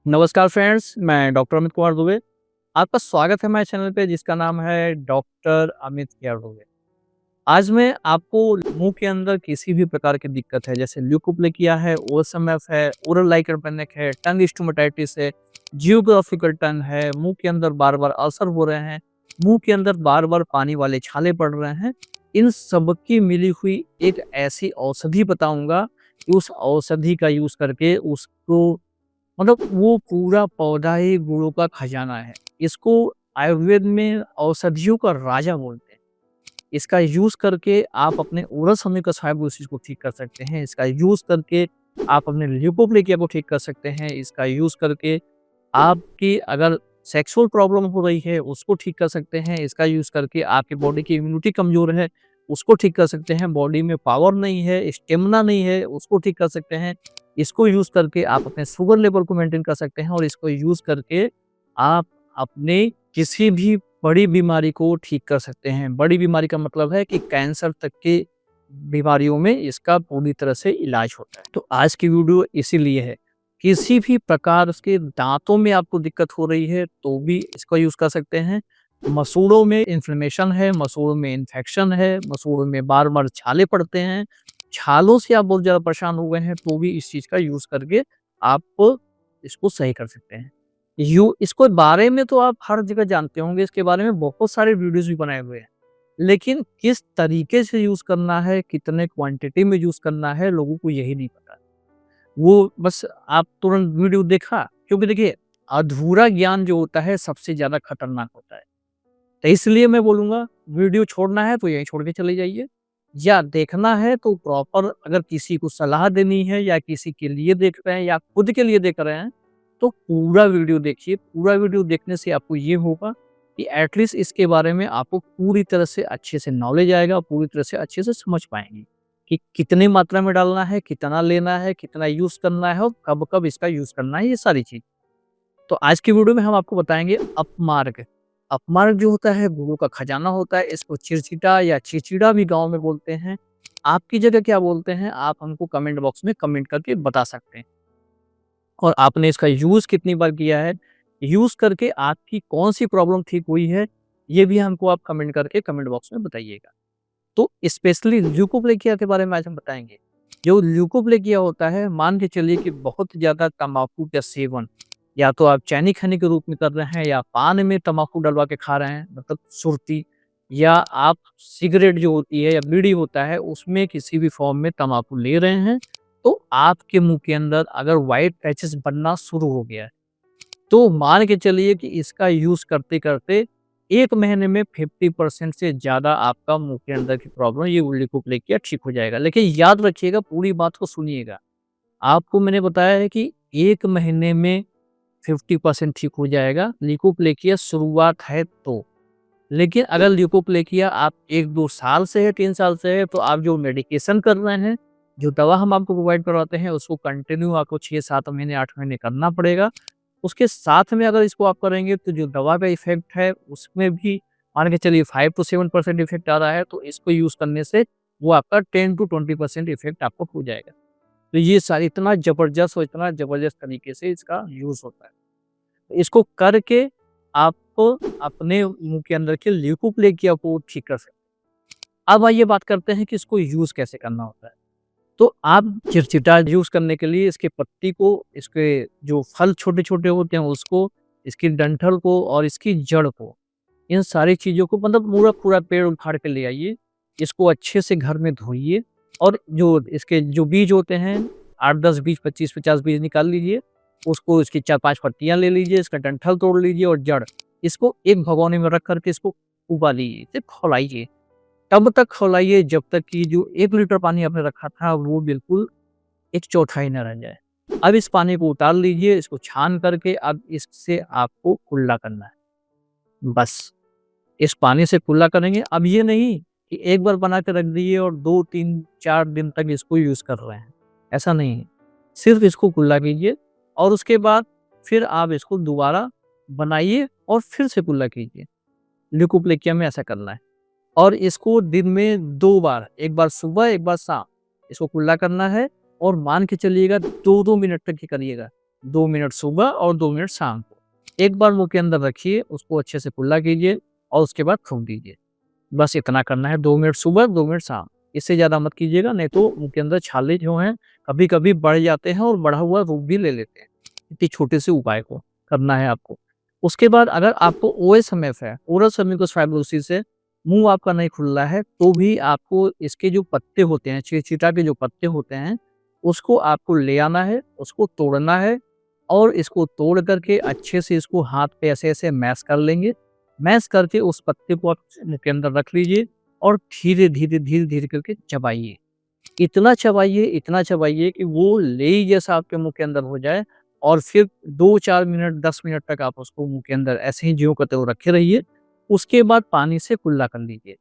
नमस्कार फ्रेंड्स, मैं डॉक्टर अमित कुमार दुबे। आपका स्वागत है हमारे चैनल पे जिसका नाम है डॉक्टर अमित केयर दुबे। आज मैं आपको मुँह के अंदर किसी भी प्रकार की दिक्कत है जैसे ल्यूकोप्लेकिया है, ओएसएमएफ है, ओरल लाइकेन पैनिक है, टंग स्टोमेटाइटिस है, जियोग्राफिकल टंग है, मुँह के अंदर बार-बार अल्सर हो रहे हैं, मुँह के अंदर बार-बार पानी वाले छाले पड़ रहे हैं। इन सब की मिली हुई एक ऐसी औषधि बताऊँगा कि उस औषधि का यूज़ करके उसको वो पूरा पौधा ही गुणों का खजाना है। इसको आयुर्वेद में औषधियों का राजा बोलते हैं। इसका यूज़ करके आप अपने ओरल समस्या को ठीक कर सकते हैं। इसका यूज़ करके आप अपने ल्यूकोप्लेकिया को ठीक कर सकते हैं। इसका यूज़ करके आपकी अगर सेक्सुअल प्रॉब्लम हो रही है, उसको ठीक कर सकते हैं। इसका यूज़ करके आपकी बॉडी की इम्यूनिटी कमज़ोर है, उसको ठीक कर सकते हैं। बॉडी में पावर नहीं है, स्टेमिना नहीं है, उसको ठीक कर सकते हैं। इसको यूज़ करके आप अपने शुगर लेवल को मेंटेन कर सकते हैं और इसको यूज़ करके आप अपने किसी भी बड़ी बीमारी को ठीक कर सकते हैं। बड़ी बीमारी का मतलब है कि कैंसर तक की बीमारियों में इसका पूरी तरह से इलाज होता है। तो आज की वीडियो इसीलिए है, किसी भी प्रकार के दाँतों में आपको दिक्कत हो रही है, तो भी इसका यूज़ कर सकते हैं। मसूड़ों में इन्फ्लेमेशन है, मसूड़ों में इन्फेक्शन है, मसूड़ों में बार-बार छाले पड़ते हैं, छालों से आप बहुत ज़्यादा परेशान हो गए हैं, तो भी इस चीज़ का यूज़ करके आप इसको सही कर सकते हैं। इसको बारे में तो आप हर जगह जानते होंगे, इसके बारे में बहुत सारे वीडियोज़ भी बनाए हुए हैं। लेकिन किस तरीके से यूज़ करना है, कितने क्वांटिटी में यूज़ करना है, लोगों को यही नहीं पता। वो बस आप तुरंत वीडियो देखा क्योंकि देखिए, अधूरा ज्ञान जो होता है सबसे ज़्यादा खतरनाक होता है। तो इसलिए मैं बोलूँगा वीडियो छोड़ना है तो यहीं छोड़ के चले जाइए या देखना है तो प्रॉपर अगर किसी को सलाह देनी है या किसी के लिए देख रहे हैं या खुद के लिए देख रहे हैं, तो पूरा वीडियो देखिए। पूरा वीडियो देखने से आपको ये होगा कि एटलीस्ट इसके बारे में आपको पूरी तरह से अच्छे से नॉलेज आएगा, पूरी तरह से अच्छे से समझ पाएँगे कि कितनी मात्रा में डालना है, कितना लेना है, कितना यूज़ करना है और कब-कब इसका यूज़ करना है, ये सारी चीज़। तो आज की वीडियो में हम आपको बताएँगे अपमार्ग। अपमार्ग जो होता है गुरु का खजाना होता है, इसको चिरचिटा या चिचिड़ा भी गाँव में बोलते हैं। आपकी जगह क्या बोलते हैं, आप हमको कमेंट बॉक्स में कमेंट करके बता सकते हैं। और आपने इसका यूज़ कितनी बार किया है, यूज़ करके आपकी कौन-सी प्रॉब्लम ठीक हुई है, ये भी हमको आप कमेंट करके कमेंट बॉक्स में बताइएगा। तो स्पेशली ल्यूकोप्लेकिया के बारे में आज हम बताएँगे। जो ल्यूकोप्लेकिया होता है, मान के चलिए कि बहुत ज़्यादा तम्बाकू का सेवन या तो आप चैनी खाने के रूप में कर रहे हैं या पान में तम्बाकू डलवा के खा रहे हैं, मतलब सुर्ती, या आप सिगरेट जो होती है या बीड़ी होता है, उसमें किसी भी फॉर्म में तम्बाकू ले रहे हैं, तो आपके मुँह के अंदर अगर व्हाइट पैचेस बनना शुरू हो गया है, तो मान के चलिए कि इसका यूज़ करते-करते 1 महीने में 50% से ज़्यादा आपका मुँह के अंदर की प्रॉब्लम ये ल्यूकोप्लेकिया ठीक हो जाएगा। लेकिन याद रखिएगा, पूरी बात को सुनिएगा। आपको मैंने बताया है कि 1 महीने में 50% ठीक हो जाएगा, ल्यूकोप्लेकिया शुरुआत है तो। लेकिन अगर ल्यूकोप्लेकिया आप 1-2 साल से है, 3 साल से है, तो आप जो मेडिकेशन कर रहे हैं, जो दवा हम आपको प्रोवाइड करवाते हैं, उसको कंटिन्यू आपको 6-7 महीने, 8 महीने करना पड़ेगा। उसके साथ में अगर इसको आप करेंगे तो जो दवा का इफ़ेक्ट है, उसमें भी मान के चलिए 5 टू 7% इफ़ेक्ट आ रहा है, तो इसको यूज़ करने से वो आपका 10 टू 20% इफ़ेक्ट आपको हो जाएगा। तो ये सारी इतना ज़बरदस्त और इतना ज़बरदस्त तरीके से इसका यूज़ होता है। इसको करके आप अपने मुँह के अंदर के ल्यूकोप्लेकिया को ठीक कर सकते हैं। अब आइए बात करते हैं कि इसको यूज़ कैसे करना होता है। तो आप चिरचिटा यूज़ करने के लिए इसके पत्ती को, इसके जो फल छोटे-छोटे होते हैं उसको, इसकी डंठल को और इसकी जड़ को, इन सारी चीज़ों को मतलब पूरा पूरा पेड़ उखाड़ के ले आइए। इसको अच्छे से घर में धोइए और जो इसके जो बीज होते हैं 8-10 बीज, 25-50 बीज निकाल लीजिए। उसको इसकी 4-5 पत्तियाँ ले लीजिए, इसका डंठल तोड़ लीजिए और जड़। इसको एक भगोने में रख कर के इसको उबालिए, इसे खौलाइए। तब तक खौलाइए जब तक कि जो 1 लीटर पानी आपने रखा था वो बिल्कुल 1/4 ना रह जाए। अब इस पानी को उतार लीजिए, इसको छान करके अब इससे आपको कुल्ला करना है। बस, इस पानी से कुल्ला करेंगे। अब ये नहीं कि एक बार बना के रख दिए और 2, 3, 4 दिन तक इसको यूज़ कर रहे हैं, ऐसा नहीं है। सिर्फ़ इसको कुल्ला कीजिए और उसके बाद फिर आप इसको दोबारा बनाइए और फिर से कुल्ला कीजिए। ल्यूकोप्लेकिया में ऐसा करना है और इसको दिन में 2 बार, एक बार सुबह, एक बार शाम, इसको कुल्ला करना है और मान के चलिएगा 2-2 मिनट तक ही करिएगा। 2 मिनट सुबह और 2 मिनट शाम को। एक बार मुँह के अंदर रखिए, उसको अच्छे से कुल्ला कीजिए और उसके बाद थूक दीजिए। बस इतना करना है, 2 मिनट सुबह, 2 मिनट शाम। इससे ज़्यादा मत कीजिएगा, नहीं तो मुँह के अंदर छाले जो हैं, कभी-कभी बढ़ जाते हैं और बढ़ा हुआ रूप भी ले लेते हैं। इतनी छोटे से उपाय को करना है आपको। उसके बाद अगर आपको ओएसएमएफ है, ओरल समिकोस फाइब्रोसिस है, मुँह आपका नहीं खुल रहा है, तो भी आपको इसके जो पत्ते होते हैं, चिरचिटा के जो पत्ते होते हैं, उसको आपको ले आना है, उसको तोड़ना है और इसको तोड़ कर के अच्छे से इसको हाथ पे ऐसे-ऐसे मैश कर लेंगे। मैश करके उस पत्ते को आप मुँह के अंदर रख लीजिए और धीरे-धीरे, धीरे-धीरे करके चबाइए। इतना चबाइए कि वो लेई जैसा आपके मुँह के अंदर हो जाए और फिर 2-4 मिनट, 10 मिनट तक आप उसको मुँह के अंदर ऐसे ही ज्यों का त्यों रखे रहिए। उसके बाद पानी से कुल्ला कर लीजिए।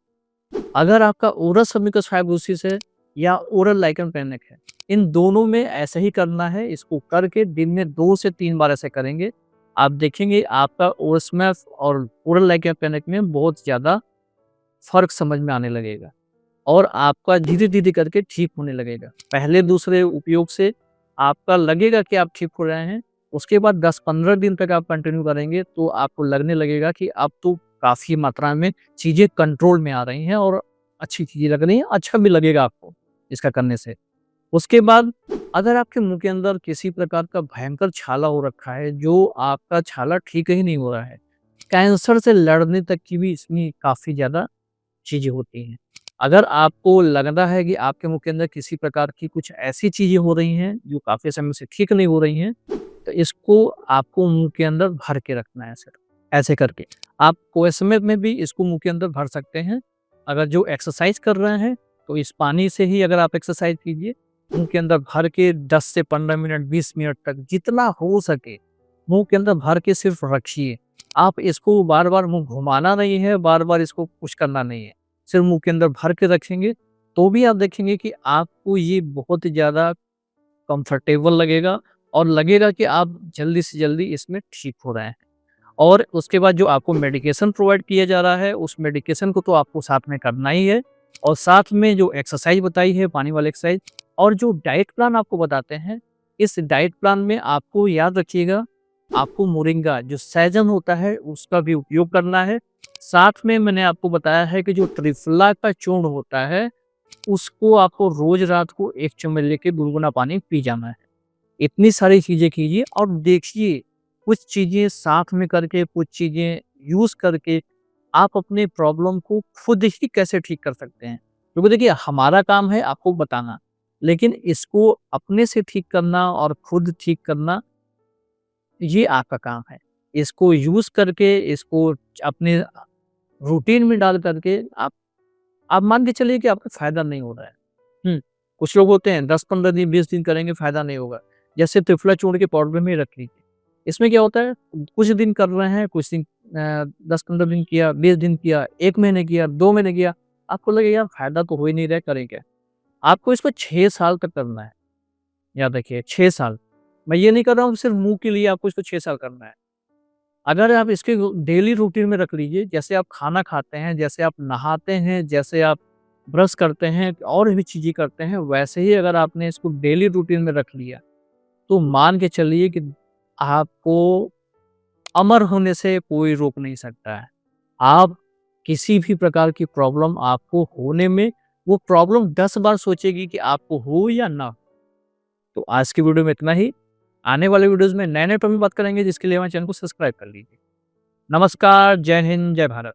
अगर आपका ओरल समिकस फाइब्रोसिस है या ओरल लाइकन पैनिक है, इन दोनों में ऐसे ही करना है। इसको करके दिन में 2 से 3 बार ऐसे करेंगे। आप देखेंगे आपका ओस्मस और ओरल लाइकन पैनिक में बहुत ज़्यादा फ़र्क समझ में आने लगेगा और आपका धीरे-धीरे करके ठीक होने लगेगा। पहले दूसरे उपयोग से आपका लगेगा कि आप ठीक हो रहे हैं, उसके बाद 10-15 दिन तक आप कंटिन्यू करेंगे तो आपको लगने लगेगा कि अब तो काफ़ी मात्रा में चीज़ें कंट्रोल में आ रही हैं और अच्छी चीज़ें लग रही हैं, अच्छा भी लगेगा आपको इसका करने से। उसके बाद अगर आपके मुँह के अंदर किसी प्रकार का भयंकर छाला हो रखा है, जो आपका छाला ठीक ही नहीं हो रहा है, कैंसर से लड़ने तक की भी इसमें काफ़ी ज़्यादा चीज़ें होती हैं। अगर आपको लगता है कि आपके मुँह के अंदर किसी प्रकार की कुछ ऐसी चीज़ें हो रही हैं, जो काफ़ी समय से ठीक नहीं हो रही हैं, तो इसको आपको मुँह के अंदर भर के रखना है ऐसे करके। आप कोएसमेट में भी इसको मुँह के अंदर भर सकते हैं। अगर जो एक्सरसाइज़ कर रहे हैं, तो इस पानी से ही अगर आप एक्सरसाइज़ कीजिए, मुँह के अंदर भर के 10 से 15 मिनट, 20 मिनट तक जितना हो सके, मुँह के अंदर भर के सिर्फ़ रखिए। आप इसको बार-बार मुँह घुमाना नहीं है, बार-बार इसको पुश करना नहीं है। सिर्फ़ मुँह के अंदर भर के रखेंगे, तो भी आप देखेंगे कि आपको ये बहुत ज़्यादा कंफर्टेबल लगेगा और लगेगा कि आप जल्दी से जल्दी इसमें ठीक हो रहे हैं। और उसके बाद जो आपको मेडिकेशन प्रोवाइड किया जा रहा है, उस मेडिकेशन को तो आपको साथ में करना ही है और साथ में जो एक्सरसाइज़ बताई है, पानी वाली एक्सरसाइज़ और जो डाइट प्लान आपको बताते हैं, इस डाइट प्लान में आपको याद रखिएगा, आपको मोरिंगा जो सहजन होता है, उसका भी उपयोग करना है। साथ में मैंने आपको बताया है कि जो त्रिफला का चूर्ण होता है, उसको आपको रोज़ रात को 1 चम्मच लेके गुनगुना पानी पी जाना है। इतनी सारी चीज़ें कीजिए और देखिए, कुछ चीज़ें साथ में करके, कुछ चीज़ें यूज़ करके आप अपने प्रॉब्लम को खुद ही कैसे ठीक कर सकते हैं। क्योंकि देखिए हमारा काम है आपको बताना, लेकिन इसको अपने से ठीक करना और खुद ठीक करना, ये आपका काम है। इसको यूज़ करके, इसको अपने रूटीन में डाल करके आप मान के चलिए कि आपको फ़ायदा नहीं हो रहा है। कुछ लोग होते हैं 10-15 दिन, 20 दिन करेंगे फ़ायदा नहीं होगा। जैसे त्रिफला चूर्ण के पाउडर में ही रख लीजिए। इसमें क्या होता है, कुछ दिन कर रहे हैं, कुछ दिन 10-15 दिन किया, 20 दिन किया, 1 महीने किया, 2 महीने किया, आपको लगेगा यार फ़ायदा तो हो ही नहीं रहा है, करें क्या? आपको इसको 6 साल तक करना है। याद रखिए 6 साल। मैं ये नहीं कर रहा हूँ सिर्फ़ मुँह के लिए आपको इसको 6 साल करना है। अगर आप इसके डेली रूटीन में रख लीजिए, जैसे आप खाना खाते हैं, जैसे आप नहाते हैं, जैसे आप ब्रश करते हैं और भी चीज़ें करते हैं, वैसे ही अगर आपने इसको डेली रूटीन में रख लिया, तो मान के चलिए कि आपको अमर होने से कोई रोक नहीं सकता है। आप किसी भी प्रकार की प्रॉब्लम आपको होने में, वो प्रॉब्लम 10 बार सोचेगी कि आपको हो या ना हो। तो आज की वीडियो में इतना ही। आने वाले वीडियोज़ में नए-नए टॉपिक बात करेंगे, जिसके लिए हमारे चैनल को सब्सक्राइब कर लीजिए। नमस्कार, जय हिंद, जय भारत।